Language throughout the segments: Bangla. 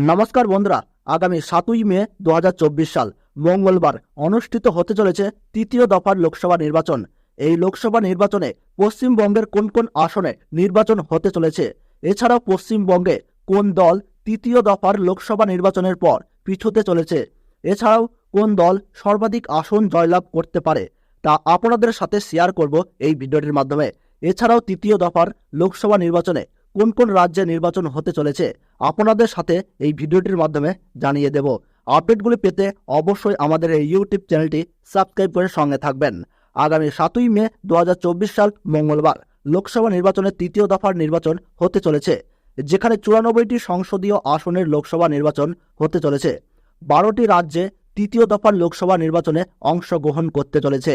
নমস্কার বন্ধুরা, আগামী 7ই মে 2024 সাল মঙ্গলবার অনুষ্ঠিত হতে চলেছে তৃতীয় দফার লোকসভা নির্বাচন। এই লোকসভা নির্বাচনে পশ্চিমবঙ্গের কোন কোন আসনে নির্বাচন হতে চলেছে, এছাড়াও পশ্চিমবঙ্গে কোন দল তৃতীয় দফার লোকসভা নির্বাচনের পর পিছুতে চলেছে, এছাড়াও কোন দল সর্বাধিক আসন জয়লাভ করতে পারে, তা আপনাদের সাথে শেয়ার করব এই ভিডিওটির মাধ্যমে। এছাড়াও তৃতীয় দফার লোকসভা নির্বাচনে কোন কোন রাজ্যে নির্বাচন হতে চলেছে আপনাদের সাথে এই ভিডিওটির মাধ্যমে জানিয়ে দেব। আপডেটগুলি পেতে অবশ্যই আমাদের এই ইউটিউব চ্যানেলটি সাবস্ক্রাইব করে সঙ্গে থাকবেন। আগামী 7ই মে 2024 সাল মঙ্গলবার লোকসভা নির্বাচনের তৃতীয় দফার নির্বাচন হতে চলেছে, যেখানে 94টি সংসদীয় আসনের লোকসভা নির্বাচন হতে চলেছে। 12টি রাজ্যে তৃতীয় দফার লোকসভা নির্বাচনে অংশগ্রহণ করতে চলেছে।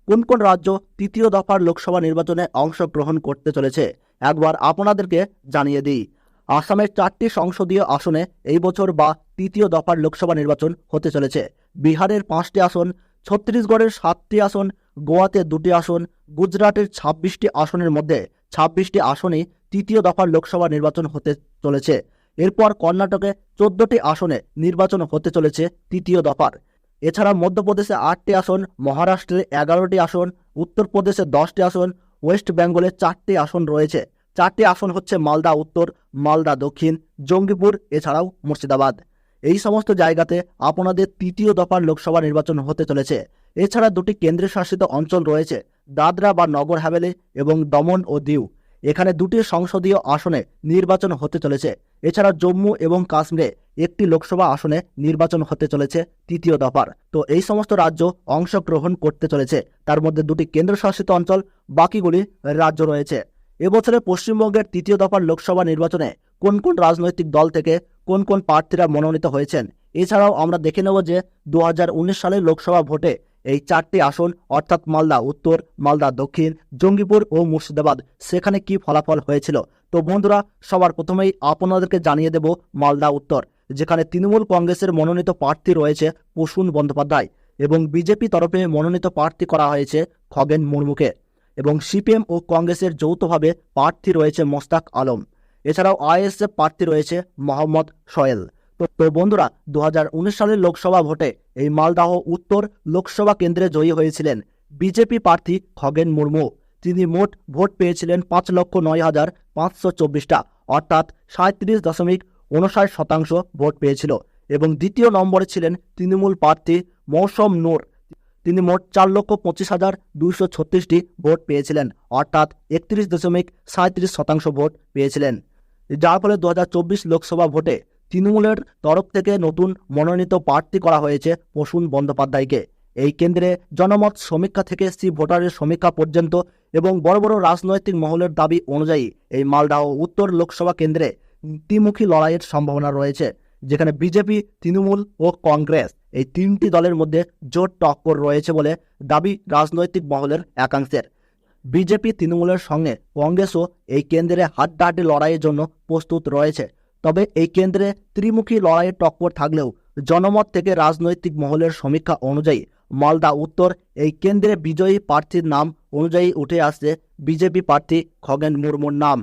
কোন কোন রাজ্য তৃতীয় দফার লোকসভা নির্বাচনে অংশগ্রহণ করতে চলেছে একবার আপনাদেরকে জানিয়ে দিই। আসামের 4টি সংসদীয় আসনে এই বছর বা তৃতীয় দফার লোকসভা নির্বাচন হতে চলেছে। বিহারের 5টি আসন, ছত্তিশগড়ের 7টি আসন, গোয়াতে 2টি আসন, গুজরাটের 26টি আসনের মধ্যে 26টি আসনে তৃতীয় দফার লোকসভা নির্বাচন হতে চলেছে। এরপর কর্ণাটকে 14টি আসনে নির্বাচন হতে চলেছে তৃতীয় দফার। এছাড়া মধ্যপ্রদেশে 8টি আসন, মহারাষ্ট্রে 11টি আসন, উত্তরপ্রদেশে 10টি আসন, ওয়েস্ট বেঙ্গলে 4টি আসন রয়েছে। 4টি আসন হচ্ছে মালদা উত্তর, মালদা দক্ষিণ, জঙ্গিপুর, এছাড়াও মুর্শিদাবাদ। এই সমস্ত জায়গাতে আপনাদের তৃতীয় দফার লোকসভা নির্বাচন হতে চলেছে। এছাড়া 2টি কেন্দ্রশাসিত অঞ্চল রয়েছে, দাদরা বা নগর হাভেলি এবং দমন ও দিউ। এখানে 2টি সংসদীয় আসনে নির্বাচন হতে চলেছে। এছাড়া জম্মু এবং কাশ্মীরে 1টি লোকসভা আসনে নির্বাচন হতে চলেছে তৃতীয় দফার। তো এই সমস্ত রাজ্য অংশগ্রহণ করতে চলেছে, তার মধ্যে 2টি কেন্দ্রশাসিত অঞ্চল, বাকিগুলি রাজ্য রয়েছে। এবছরে পশ্চিমবঙ্গের তৃতীয় দফার লোকসভা নির্বাচনে কোন কোন রাজনৈতিক দল থেকে কোন কোন প্রার্থীরা মনোনীত হয়েছেন, এছাড়াও আমরা দেখে নেব যে 2019 সালের লোকসভা ভোটে এই 4টি আসন অর্থাৎ মালদা উত্তর, মালদা দক্ষিণ, জঙ্গিপুর ও মুর্শিদাবাদ সেখানে কি ফলাফল হয়েছিল। তো বন্ধুরা, সবার প্রথমেই আপনাদেরকে জানিয়ে দেব মালদা উত্তর, যেখানে তৃণমূল কংগ্রেসের মনোনীত প্রার্থী রয়েছে প্রসূন বন্দ্যোপাধ্যায় এবং বিজেপি তরফে মনোনীত প্রার্থী করা হয়েছে খগেন মুর্মুকে, এবং সিপিএম ও কংগ্রেসের যৌথভাবে প্রার্থী রয়েছে মোস্তাক আলম। এছাড়াও আইএসএফ প্রার্থী রয়েছে মোহাম্মদ সোহেল। তো বন্ধুরা, 2019 সালের লোকসভা ভোটে এই মালদাহ উত্তর লোকসভা কেন্দ্রে জয়ী হয়েছিলেন বিজেপি প্রার্থী খগেন মুর্মু। তিনি মোট ভোট পেয়েছিলেন 5,09,524টা, অর্থাৎ 37.59% ভোট পেয়েছিল। এবং দ্বিতীয় নম্বরে ছিলেন তৃণমূল প্রার্থী মৌসম নূর। তিনি মোট 4,25,236টি ভোট পেয়েছিলেন, অর্থাৎ 31.37% ভোট পেয়েছিলেন। যার ফলে 2024 লোকসভা ভোটে তৃণমূলের তরফ থেকে নতুন মনোনীত প্রার্থী করা হয়েছে প্রসূন বন্দ্যোপাধ্যায়কে। এই কেন্দ্রে জনমত সমীক্ষা থেকে ভোটারের সমীক্ষা পর্যন্ত এবং বড় বড় রাজনৈতিক মহলের দাবি অনুযায়ী এই মালদহ উত্তর লোকসভা কেন্দ্রে দ্বিমুখী লড়াইয়ের সম্ভাবনা রয়েছে, যেখানে বিজেপি, তৃণমূল ও কংগ্রেস এই 3টি দলের মধ্যে জোর টক্কর রয়েছে বলে দাবি রাজনৈতিক মহলের একাংশের। বিজেপি, তৃণমূলের সঙ্গে কংগ্রেসও এই কেন্দ্রে হাড্ডাহাড্ডি লড়াইয়ের জন্য প্রস্তুত রয়েছে। তবে এই কেন্দ্রে ত্রিমুখী লড়াইয়ের টক্কর থাকলেও জনমত থেকে রাজনৈতিক মহলের সমীক্ষা অনুযায়ী মালদা উত্তর এই কেন্দ্রে বিজয়ী প্রার্থীর নাম অনুযায়ী উঠে আসছে বিজেপি প্রার্থী খগেন মুর্মুর নাম।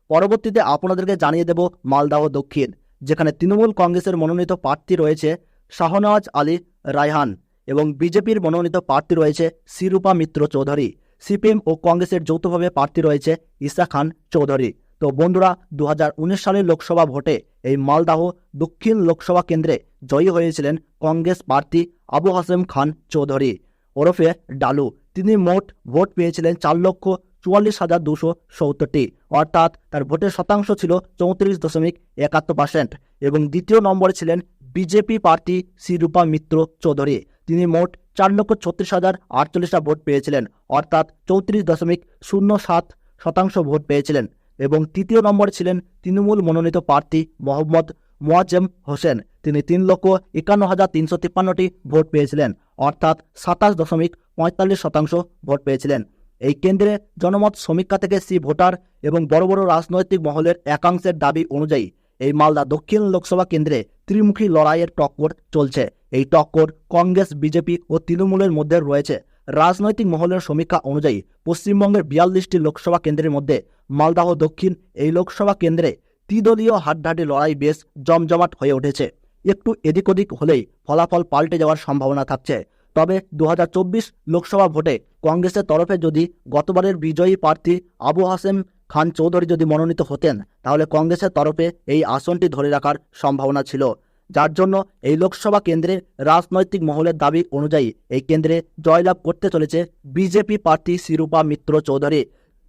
পরবর্তীতে আপনাদেরকে জানিয়ে দেব মালদাহ দক্ষিণ, যেখানে তৃণমূল কংগ্রেসের মনোনীত প্রার্থী রয়েছে শাহনওয়াজ আলী রায়হান এবং বিজেপির মনোনীত প্রার্থী রয়েছে শিরূপা মিত্র চৌধুরী। সিপিএম ও কংগ্রেসের যৌথভাবে প্রার্থী রয়েছে ঈসা খান চৌধুরী। তো বন্ধুরা, 2019 সালের লোকসভা ভোটে এই মালদাহ দক্ষিণ লোকসভা কেন্দ্রে জয়ী হয়েছিলেন কংগ্রেস প্রার্থী আবু হাসেম খান চৌধুরী ওরফে ডালু। তিনি মোট ভোট পেয়েছিলেন 4,44,270টি, অর্থাৎ তার ভোটের শতাংশ ছিল 34.71%। এবং দ্বিতীয় নম্বরে ছিলেন বিজেপি প্রার্থী শিরূপা মিত্র চৌধুরী। তিনি মোট 4,36,048টা ভোট পেয়েছিলেন, অর্থাৎ 34.07% ভোট পেয়েছিলেন। এবং তৃতীয় নম্বরে ছিলেন তৃণমূল মনোনীত প্রার্থী মোহাম্মদ মোয়াজ্জেম হোসেন। তিনি 3,51,353টি ভোট পেয়েছিলেন, অর্থাৎ 27.45% ভোট পেয়েছিলেন। এই কেন্দ্রে জনমত সমীক্ষা থেকে ভোটার এবং বড় বড় রাজনৈতিক মহলের একাংশের দাবি অনুযায়ী এই মালদা দক্ষিণ লোকসভা কেন্দ্রে ত্রিমুখী লড়াইয়ের টক্কর চলছে। এই টক্কর কংগ্রেস, বিজেপি ও তৃণমূলের মধ্যে রয়েছে। রাজনৈতিক মহলের সমীক্ষা অনুযায়ী পশ্চিমবঙ্গের 42টি লোকসভা কেন্দ্রের মধ্যে মালদাহ দক্ষিণ এই লোকসভা কেন্দ্রে ত্রিদলীয় হাড্ডাহাড্ডি লড়াই বেশ জমজমাট হয়ে উঠেছে। একটু এদিক ওদিক হলেই ফলাফল পাল্টে যাওয়ার সম্ভাবনা থাকছে। তবে 2024 লোকসভা ভোটে কংগ্রেসের তরফে যদি গতবারের বিজয়ী প্রার্থী আবু হাসেম খান চৌধুরী যদি মনোনীত হতেন, তাহলে কংগ্রেসের তরফে এই আসনটি ধরে রাখার সম্ভাবনা ছিল। যার জন্য এই লোকসভা কেন্দ্রে রাজনৈতিক মহলের দাবি অনুযায়ী এই কেন্দ্রে জয়লাভ করতে চলেছে বিজেপি প্রার্থী শিরূপা মিত্র চৌধুরী,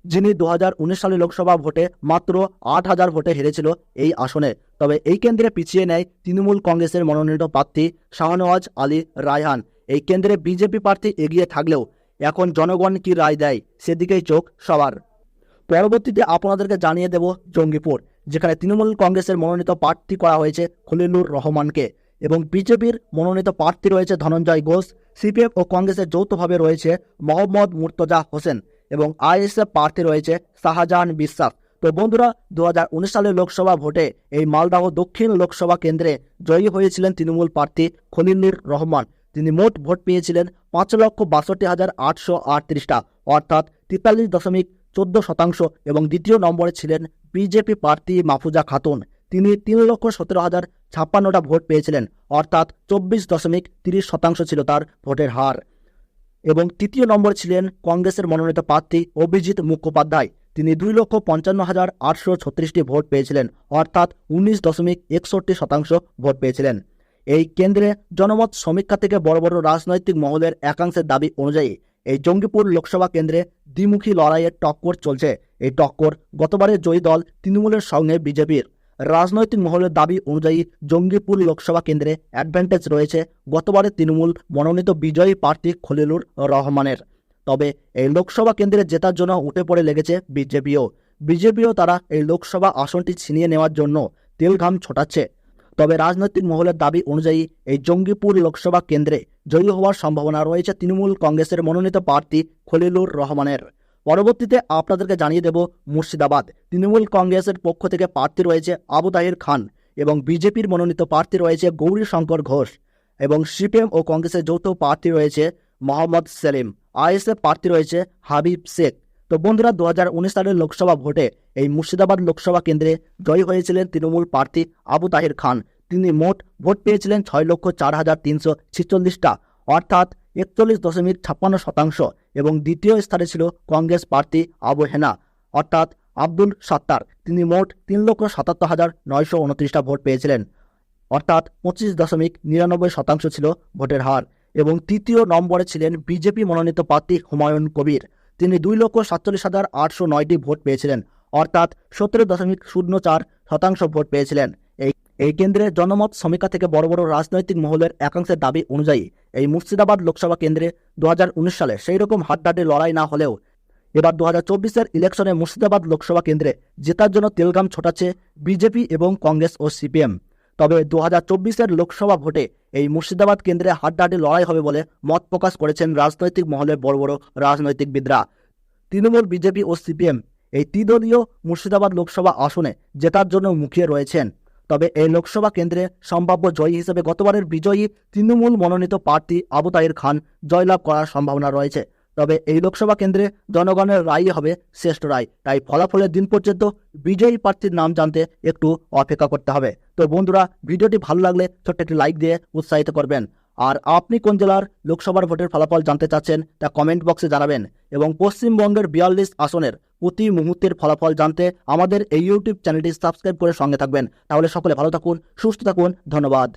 যিনি 2019 সালে লোকসভা ভোটে মাত্র 8,000 ভোটে হেরেছিল এই আসনে। তবে এই কেন্দ্রে পিছিয়ে নেয় তৃণমূল কংগ্রেসের মনোনীত প্রার্থী শাহনওয়াজ আলী রায়হান। এই কেন্দ্রে বিজেপি প্রার্থী এগিয়ে থাকলেও এখন জনগণ কি রায় দেয় সেদিকেই চোখ সবার। পরবর্তীতে আপনাদেরকে জানিয়ে দেব জঙ্গিপুর, যেখানে তৃণমূল কংগ্রেসের মনোনীত প্রার্থী করা হয়েছে খলিলুর রহমানকে এবং বিজেপির মনোনীত প্রার্থী রয়েছে ধনঞ্জয় ঘোষ। সিপিএম ও কংগ্রেসের যৌথভাবে রয়েছে মোহাম্মদ মুর্তজা হোসেন এবং আইএসএফ প্রার্থী রয়েছে শাহজাহান বিশ্বাস। তো বন্ধুরা, 2019 সালের লোকসভা ভোটে এই মালদহ দক্ষিণ লোকসভা কেন্দ্রে জয়ী হয়েছিলেন তৃণমূল প্রার্থী খলিলুর রহমান। তিনি মোট ভোট পেয়েছিলেন 5,62,838টা, অর্থাৎ 43.14%। এবং দ্বিতীয় নম্বরে ছিলেন বিজেপি প্রার্থী মাহফুজা খাতুন। তিনি 3,17,056টা ভোট পেয়েছিলেন, অর্থাৎ 24.30% ছিল তার ভোটের হার। এবং তৃতীয় নম্বর ছিলেন কংগ্রেসের মনোনীত প্রার্থী অভিজিৎ মুখোপাধ্যায়। তিনি 2,55,836টি ভোট পেয়েছিলেন, অর্থাৎ 19.61% ভোট পেয়েছিলেন। এই কেন্দ্রে জনমত সমীক্ষা থেকে বড় বড় রাজনৈতিক মহলের একাংশের দাবি অনুযায়ী এই জঙ্গিপুর লোকসভা কেন্দ্রে দ্বিমুখী লড়াইয়ের টক্কর চলছে। এই টক্কর গতবারের জয়ী দল তৃণমূলের সঙ্গে বিজেপির। রাজনৈতিক মহলের দাবি অনুযায়ী জঙ্গিপুর লোকসভা কেন্দ্রে অ্যাডভান্টেজ রয়েছে গতবারের তৃণমূল মনোনীত বিজয়ী প্রার্থী খলিলুর রহমানের। তবে এই লোকসভা কেন্দ্রে জেতার জন্য উঠে পড়ে লেগেছে বিজেপিও তারা এই লোকসভা আসনটি ছিনিয়ে নেওয়ার জন্য তেলঘাম ছোটাচ্ছে। তবে রাজনৈতিক মহলের দাবি অনুযায়ী এই জঙ্গিপুর লোকসভা কেন্দ্রে জয়ী হওয়ার সম্ভাবনা রয়েছে তৃণমূল কংগ্রেসের মনোনীত প্রার্থী খলিলুর রহমানের। পরবর্তীতে আপনাদেরকে জানিয়ে দেব মুর্শিদাবাদ। তৃণমূল কংগ্রেসের পক্ষ থেকে প্রার্থী রয়েছে আবু তাহির খান এবং বিজেপির মনোনীত প্রার্থী রয়েছে গৌরী শঙ্কর ঘোষ এবং সিপিএম ও কংগ্রেসের যৌথ প্রার্থী রয়েছে মোহাম্মদ সেলিম। আইএসএফ প্রার্থী রয়েছে হাবিব শেখ। তো বন্ধুরা, 2019 সালের লোকসভা ভোটে এই মুর্শিদাবাদ লোকসভা কেন্দ্রে জয়ী হয়েছিলেন তৃণমূল প্রার্থী আবু তাহির খান। তিনি মোট ভোট পেয়েছিলেন 6,04,346টা, অর্থাৎ 41.56%। এবং দ্বিতীয় স্থানে ছিল কংগ্রেস প্রার্থী আবু হেনা অর্থাৎ আব্দুল সাত্তার। তিনি মোট 3,77,929টা ভোট পেয়েছিলেন, অর্থাৎ 25.99% ছিল ভোটের হার। এবং তৃতীয় নম্বরে ছিলেন বিজেপি মনোনীত প্রার্থী হুমায়ুন কবির। তিনি 2,47,809টি ভোট পেয়েছিলেন, অর্থাৎ 17.04% ভোট পেয়েছিলেন। এই কেন্দ্রে জনমত সমীক্ষা থেকে বড় বড় রাজনৈতিক মহলের একাংশের দাবি অনুযায়ী এই মুর্শিদাবাদ লোকসভা কেন্দ্রে 2019 সালে সেই রকম হাড্ডাহাড্ডি লড়াই না হলেও এবার 2024-এর ইলেকশনে মুর্শিদাবাদ লোকসভা কেন্দ্রে জেতার জন্য তেলঘাম ছোটাচ্ছে বিজেপি এবং কংগ্রেস ও সিপিএম। তবে 2024-এর লোকসভা ভোটে এই মুর্শিদাবাদ কেন্দ্রে হাড্ডাহাড্ডি লড়াই হবে বলে মত প্রকাশ করেছেন রাজনৈতিক মহলের বড় বড় রাজনৈতিকবিদরা। তৃণমূল, বিজেপি ও সিপিএম এই ত্রিদলীয় মুর্শিদাবাদ লোকসভা আসনে জেতার জন্য মুখিয়ে রয়েছেন। তবে এই লোকসভা কেন্দ্রে সম্ভাব্য জয়ী হিসেবে গতবারের বিজয়ী তৃণমূল মনোনীত প্রার্থী আবু তাহির খান জয়লাভ করার সম্ভাবনা রয়েছে। তবে এই লোকসভা কেন্দ্রে জনগণের রায়ই হবে শ্রেষ্ঠ রায়। তাই ফলাফলের দিন পর্যন্ত বিজয়ী প্রার্থীর নাম জানতে একটু অপেক্ষা করতে হবে। তো বন্ধুরা, ভিডিওটি ভালো লাগলে ছোট্ট একটি লাইক দিয়ে উৎসাহিত করবেন। আর আপনি কোন জেলার লোকসভার ভোটের ফলাফল জানতে চাচ্ছেন তা কমেন্ট বক্সে জানাবেন। এবং পশ্চিমবঙ্গের 42 আসনের প্রতি মুহূর্তের ফলাফল জানতে আমাদের এই ইউটিউব চ্যানেলটি সাবস্ক্রাইব করে সঙ্গে থাকবেন। তাহলে সকলে ভালো থাকুন, সুস্থ থাকুন। ধন্যবাদ।